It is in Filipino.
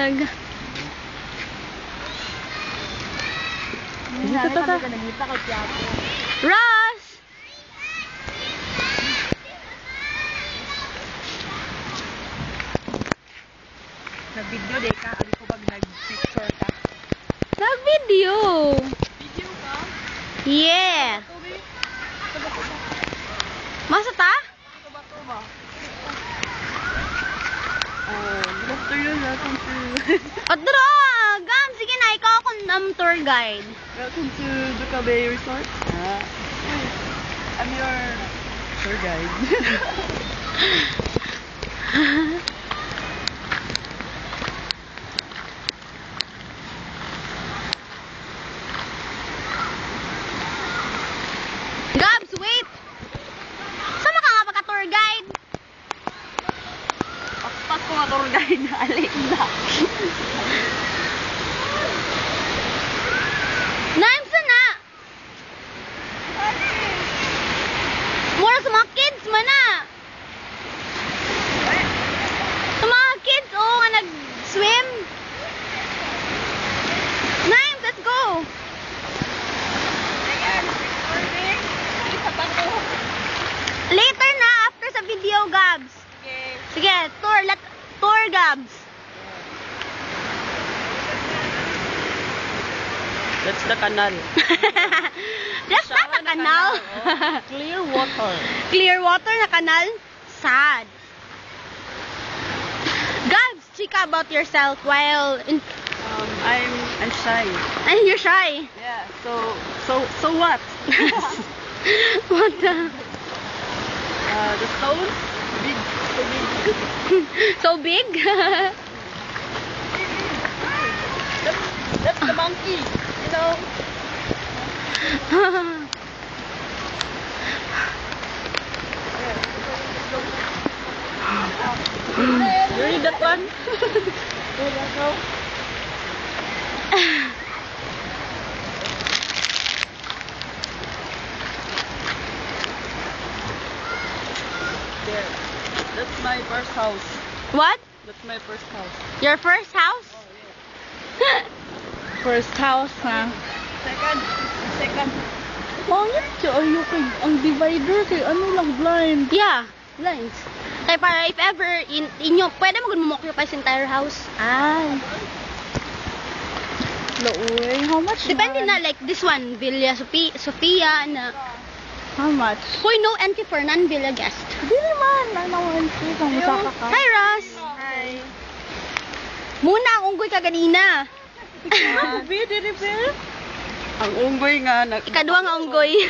Dag. Ross! Nag-video day ka, abi ko pag nag-picture ka. Nag-video! Video ka? Yeah! Masa ta? Bato ba? Good afternoon, welcome to... Odro! Gam! Sige na, ikaw akong tour guide. Welcome to Duca Bay Resort. I'm your tour guide. Gabs, wait! Sama ka nga pagka-tour guide? Pakpak ko nga tour guide na alik na. Naim sa na! Mura sa mga kids man na! Sa mga kids, oo nga nag-swim. Naim, let's go! Later na, after sa video, Gabs. Okay. Sige, tour, Gabs. That's the canal. That's not a canal. Clear water. Clear water na canal? Sad. Gabs, chika about yourself while in... I'm shy. And you're shy. Yeah. So what? What the... The stone? Big. So big. So big? That's the monkey. You know. You read that one? Go. There. That's my first house. What? That's my first house. Your first house? First house, ha? Second. Pangit siya, ayoko. Ang divider kay ano lang, blind. Yeah, lines. Kaya para if ever inyo, pwede mo mo-occupy sa entire house. Ay. Lauy, how much Depende man? na, like this one, Villa Sofia na. How much? Hoy, no entry for non-villa guest. Hindi naman, nanawan ko. Kung masaka ka. Hi, Ross! Hi. Muna, ang unggoy ka ganina. Ang unggoy nga. Ikaduha nga unggoy.